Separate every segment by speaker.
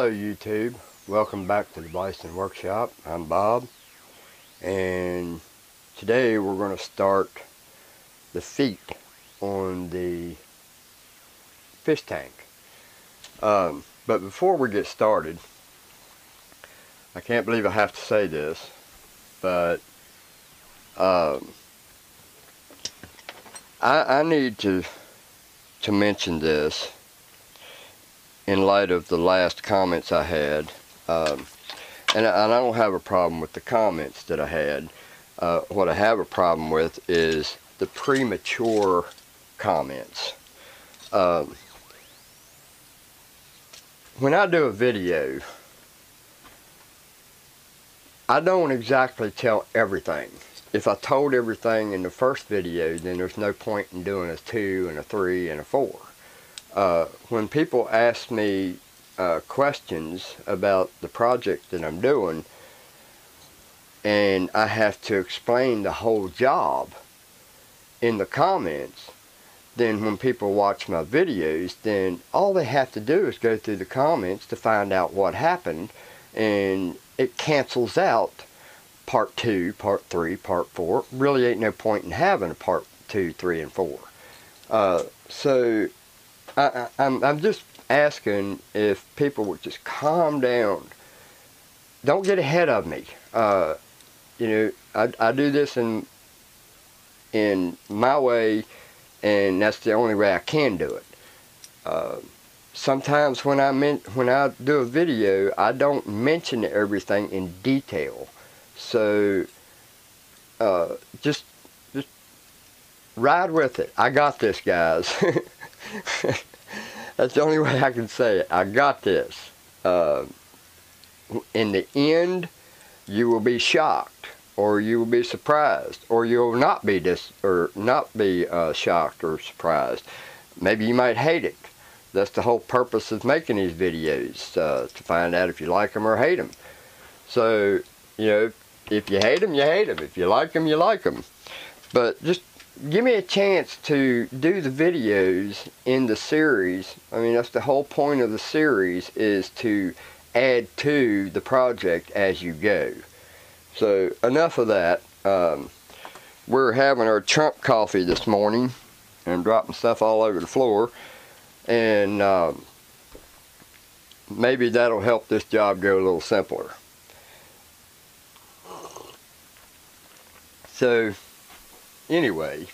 Speaker 1: Hello YouTube, welcome back to the Bison Workshop. I'm Bob, and today we're going to start the feet on the fish tank. But before we get started, I can't believe I have to say this, but I need to mention this in light of the last comments I had, and I don't have a problem with the comments that I had. What I have a problem with is the premature comments. When I do a video, I don't exactly tell everything. If I told everything in the first video, then there's no point in doing a 2 and a 3 and a 4. When people ask me questions about the project that I'm doing, and I have to explain the whole job in the comments, then when people watch my videos, then all they have to do is go through the comments to find out what happened, and it cancels out part 2, part 3, part 4. Really ain't no point in having a part 2, 3, and 4. So I'm just asking if people would just calm down. Don't get ahead of me. You know, I do this in my way, and that's the only way I can do it. Sometimes when I do a video, I don't mention everything in detail. So just ride with it. I got this, guys. That's the only way I can say it. I got this. In the end, you will be shocked, or you will be surprised, or you will not be shocked or surprised. Maybe you might hate it. That's the whole purpose of making these videos, to find out if you like them or hate them. So, you know, if you hate them, you hate them. If you like them, you like them. But just give me a chance to do the videos in the series. I mean, that's the whole point of the series, is to add to the project as you go. So enough of that. We're having our Trump coffee this morning and dropping stuff all over the floor, and maybe that'll help this job go a little simpler. So anyway,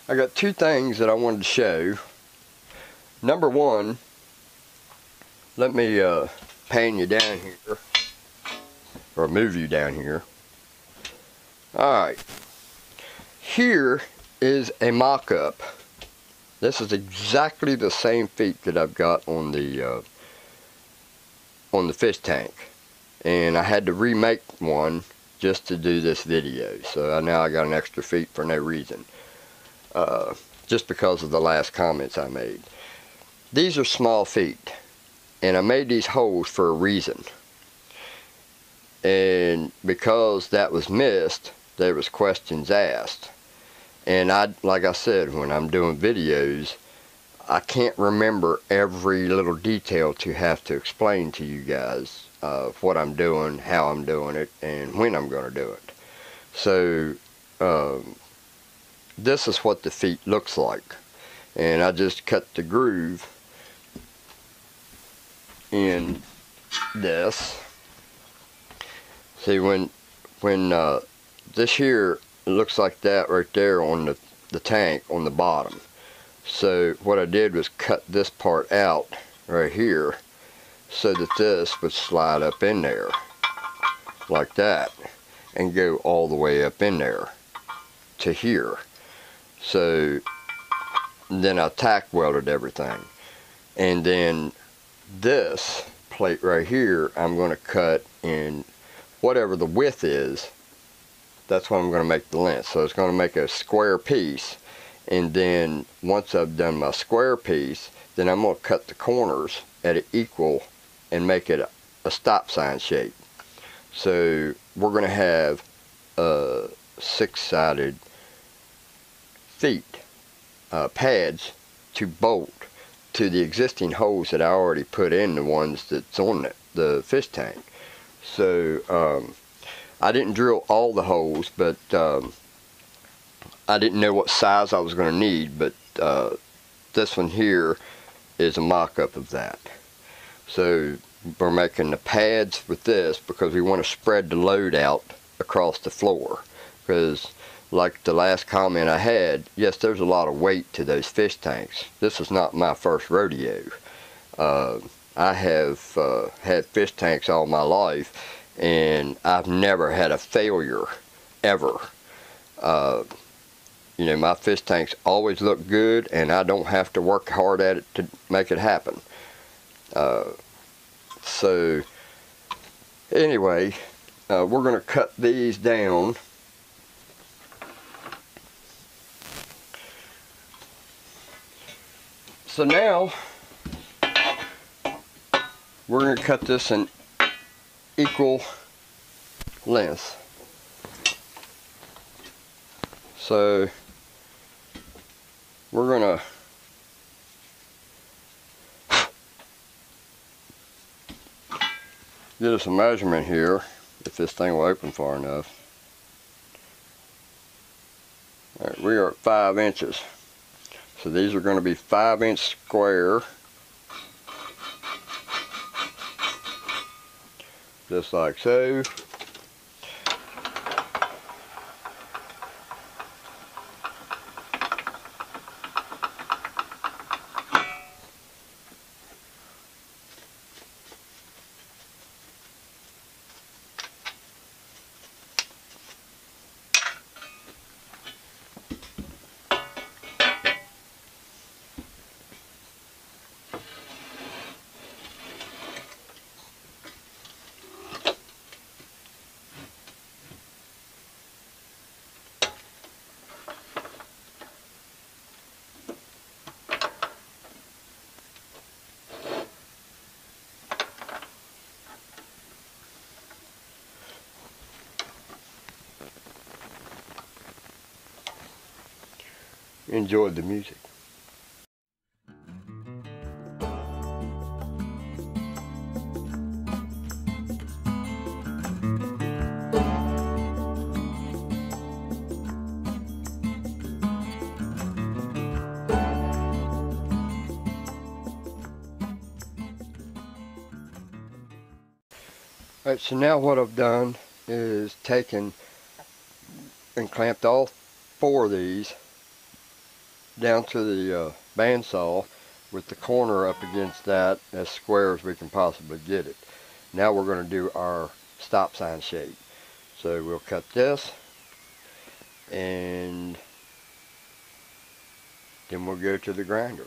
Speaker 1: I got 2 things that I wanted to show. Number one, let me pan you down here, or move you down here. Alright, here is a mock-up. This is exactly the same feet that I've got on the fish tank, and I had to remake one just to do this video. So now I got an extra feet for no reason, just because of the last comments I made. These are small feet, and I made these holes for a reason, and because that was missed, there was questions asked, and like I said, when I'm doing videos, I can't remember every little detail to have to explain to you guys what I'm doing, how I'm doing it, and when I'm going to do it. So this is what the feet looks like, and I just cut the groove in this. See, when this here looks like that right there on the tank on the bottom. So what I did was cut this part out right here, so that this would slide up in there like that and go all the way up in there to here. So then I tack welded everything, and then this plate right here I'm going to cut in whatever the width is. That's what I'm going to make the length. So it's going to make a square piece, and then once I've done my square piece, then I'm going to cut the corners at an equal and make it a stop sign shape. So we're going to have 6-sided feet pads to bolt to the existing holes that I already put in, the ones that's on the fish tank. So I didn't drill all the holes, but I didn't know what size I was going to need, but this one here is a mock-up of that. So we're making the pads with this because we want to spread the load out across the floor, because like the last comment I had, yes, there's a lot of weight to those fish tanks. This is not my first rodeo. I have had fish tanks all my life, and I've never had a failure, ever. You know, my fish tanks always look good, and I don't have to work hard at it to make it happen. So anyway, we're going to cut these down. So now we're going to cut this in equal lengths. So we're going to get us a measurement here, if this thing will open far enough. All right, we are at 5 inches. So these are going to be 5-inch square, just like so. Enjoy the music. Alright, so now what I've done is taken and clamped all 4 of these down to the bandsaw with the corner up against that as square as we can possibly get it. Now we're going to do our stop sign shape. So we'll cut this, and then we'll go to the grinder.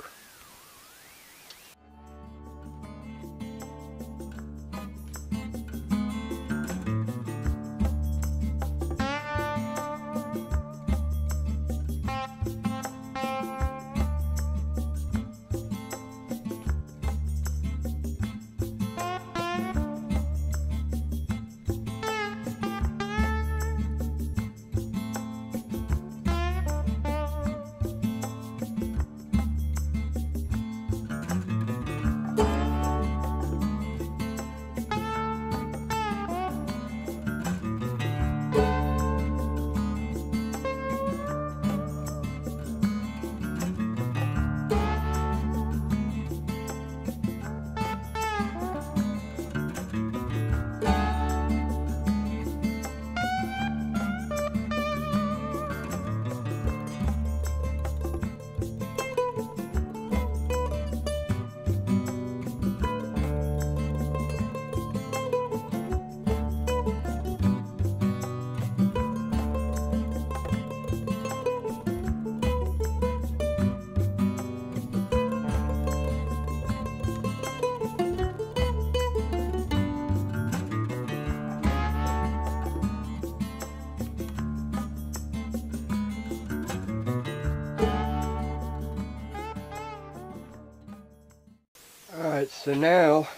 Speaker 1: Alright, so now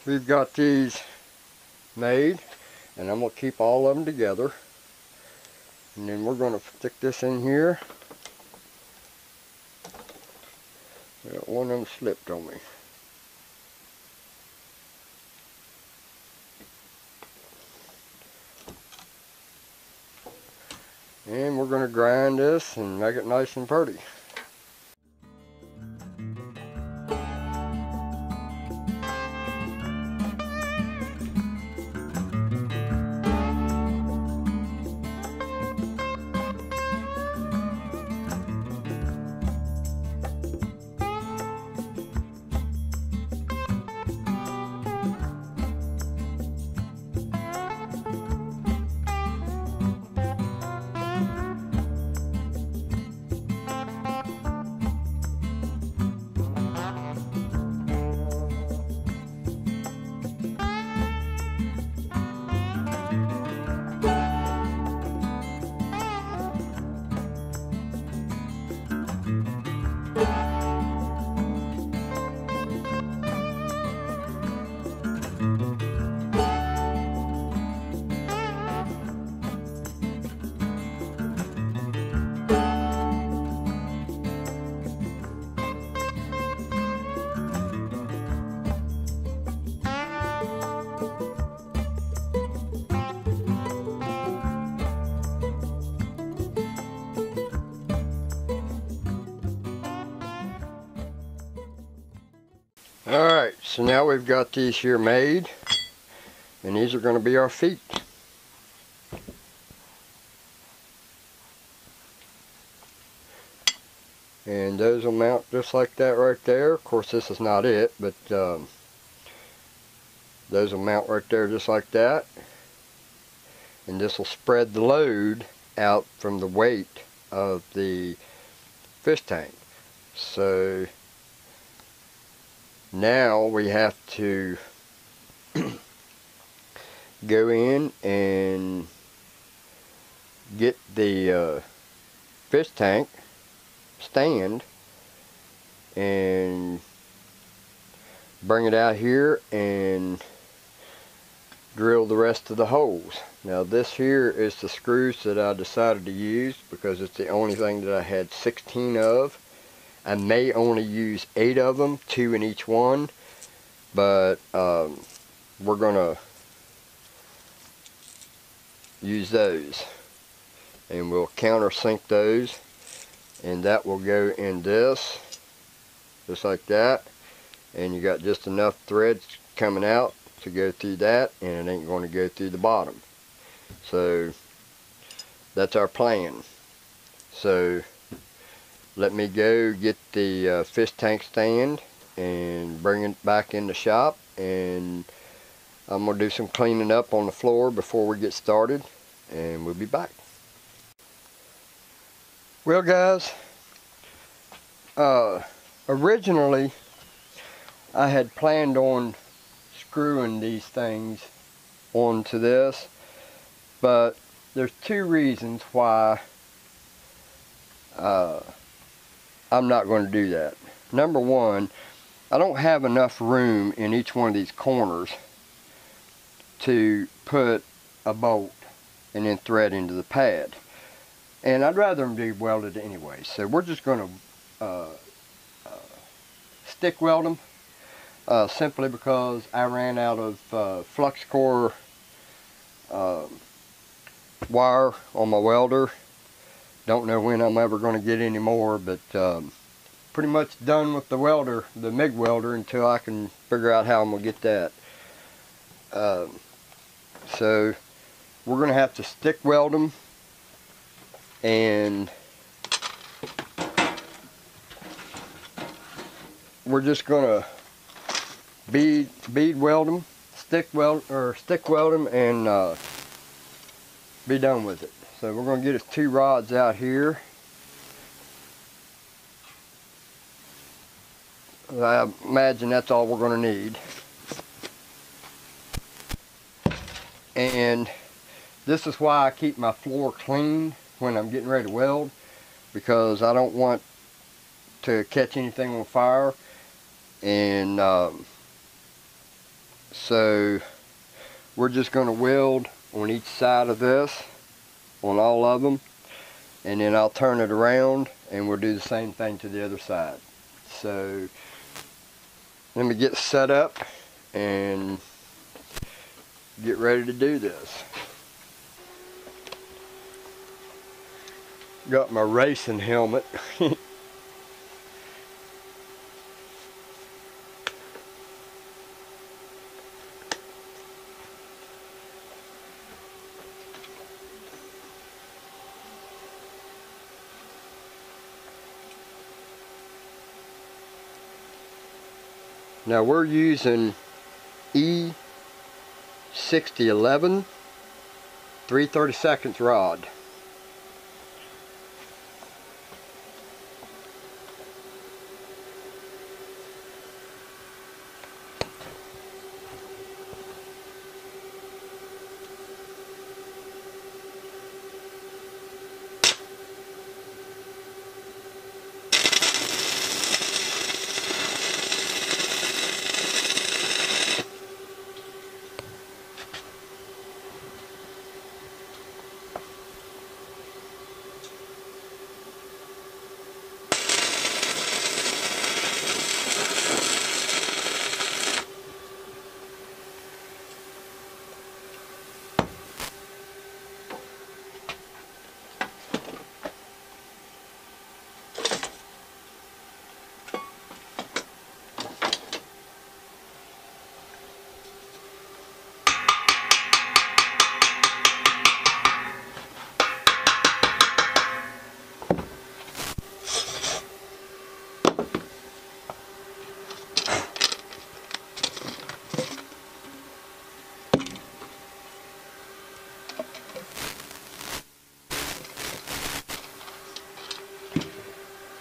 Speaker 1: we've got these made, and I'm going to keep all of them together, and then we're going to stick this in here Well, one of them slipped on me. And we're going to grind this and make it nice and pretty. Alright, so now we've got these here made, and these are going to be our feet. And those will mount just like that right there. Of course, this is not it, but those will mount right there just like that. And this will spread the load out from the weight of the fish tank. So now we have to go in and get the fish tank stand and bring it out here and drill the rest of the holes. Now this here is the screws that I decided to use because it's the only thing that I had 16 of. I may only use 8 of them, 2 in each one, but we're gonna use those, and we'll countersink those, and that will go in this, just like that, and you got just enough threads coming out to go through that, and it ain't going to go through the bottom. So that's our plan. So let me go get the fish tank stand and bring it back in the shop, and I'm going to do some cleaning up on the floor before we get started, and we'll be back. Well guys, originally I had planned on screwing these things onto this, but there's 2 reasons why I'm not going to do that. Number one, I don't have enough room in each one of these corners to put a bolt and then thread into the pad. And I'd rather them be welded anyway. So we're just going to stick weld them simply because I ran out of flux core wire on my welder. Don't know when I'm ever going to get any more, but pretty much done with the welder, the MIG welder, until I can figure out how I'm going to get that. So we're going to have to stick weld them, and we're just going to bead weld them, stick weld them, and be done with it. So we're going to get us 2 rods out here. I imagine that's all we're going to need. And this is why I keep my floor clean when I'm getting ready to weld, because I don't want to catch anything on fire. And so we're just going to weld on each side of this, on all of them, and then I'll turn it around and we'll do the same thing to the other side. So let me get set up and get ready to do this. Got my racing helmet. Now we're using E6011 3/32 rod.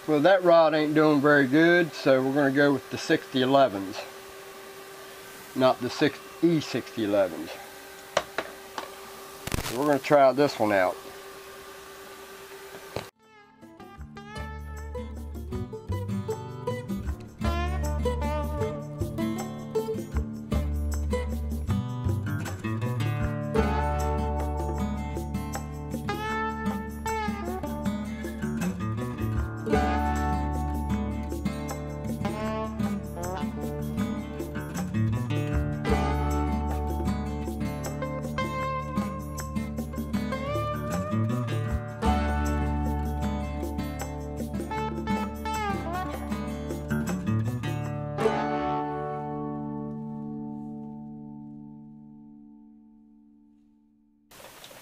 Speaker 1: Well, that rod ain't doing very good, so we're going to go with the 6011s, not the E6011s. So we're going to try this one out.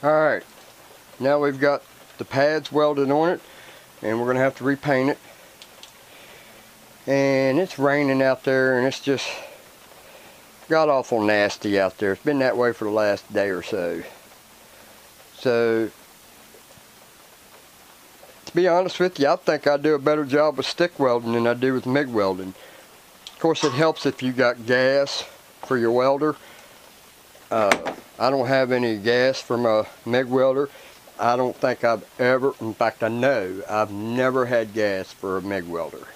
Speaker 1: Alright, now we've got the pads welded on it, and we're going to have to repaint it. And it's raining out there, and it's just got awful nasty out there. It's been that way for the last day or so. So, to be honest with you, I think I do a better job with stick welding than I do with MIG welding. Of course, it helps if you got gas for your welder. I don't have any gas for my MIG welder. I don't think I've ever, in fact I know, I've never had gas for a MIG welder.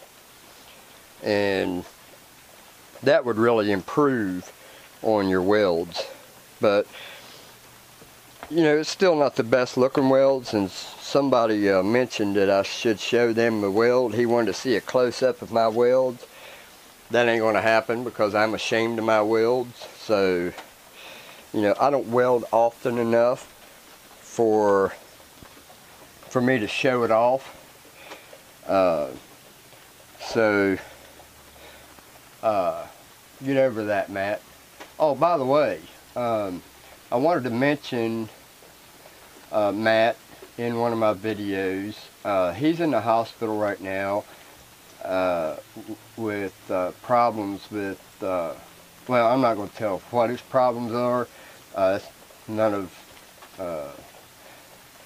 Speaker 1: And that would really improve on your welds. But, you know, it's still not the best looking welds, and somebody mentioned that I should show them the weld. He wanted to see a close-up of my welds. That ain't going to happen because I'm ashamed of my welds. So, you know, I don't weld often enough for me to show it off. So get over that, Matt. Oh, by the way, I wanted to mention Matt in one of my videos. He's in the hospital right now with problems with, well, I'm not going to tell what his problems are.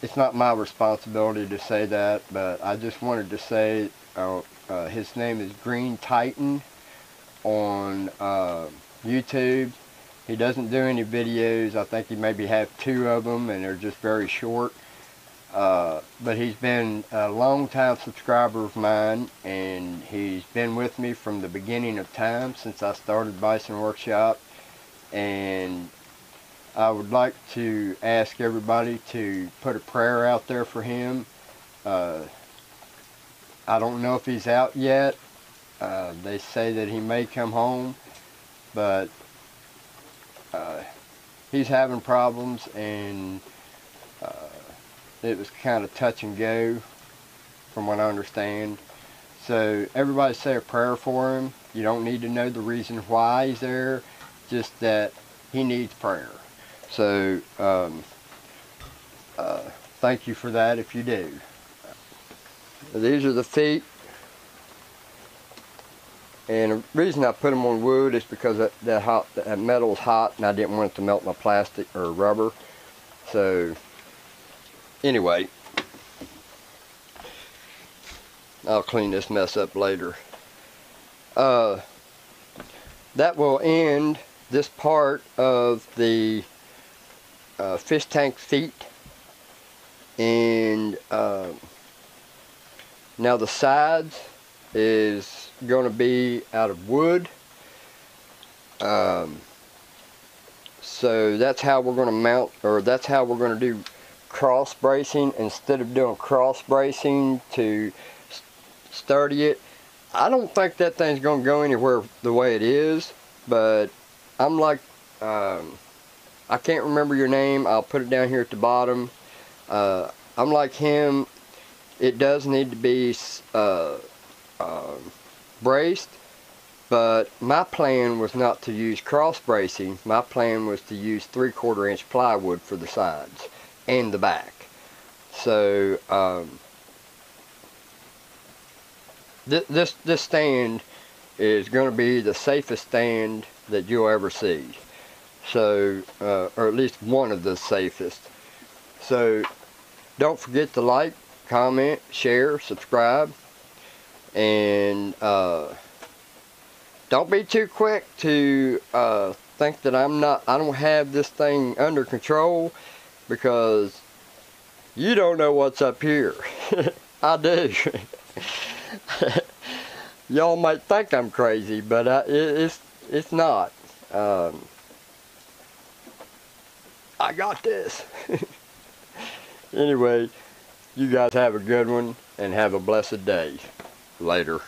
Speaker 1: It's not my responsibility to say that, but I just wanted to say his name is Green Titan on YouTube. He doesn't do any videos. I think he maybe have 2 of them, and they're just very short. But he's been a long-time subscriber of mine, and he's been with me from the beginning of time, since I started Bison Workshop. And I would like to ask everybody to put a prayer out there for him. I don't know if he's out yet, They say that he may come home, but he's having problems, and it was kind of touch and go from what I understand. So everybody say a prayer for him. You don't need to know the reason why he's there, just that he needs prayer. So thank you for that if you do. These are the feet, and the reason I put them on wood is because that metal is hot, and I didn't want it to melt my plastic or rubber. So anyway, I'll clean this mess up later. That will end this part of the fish tank feet, and now the sides is going to be out of wood. So that's how we're going to mount, or that's how we're going to do cross bracing instead of doing cross bracing to sturdy it. I don't think that thing's going to go anywhere the way it is, but I'm like, I can't remember your name. I'll put it down here at the bottom. I'm like him. It does need to be braced, but my plan was not to use cross bracing. My plan was to use 3/4 inch plywood for the sides and the back. So this stand is going to be the safest stand that you'll ever see. So or at least one of the safest. So don't forget to like, comment, share, subscribe, and don't be too quick to think that I don't have this thing under control, because you don't know what's up here. I do. Y'all might think I'm crazy, but it's not. I got this. Anyway, you guys have a good one, and have a blessed day. Later.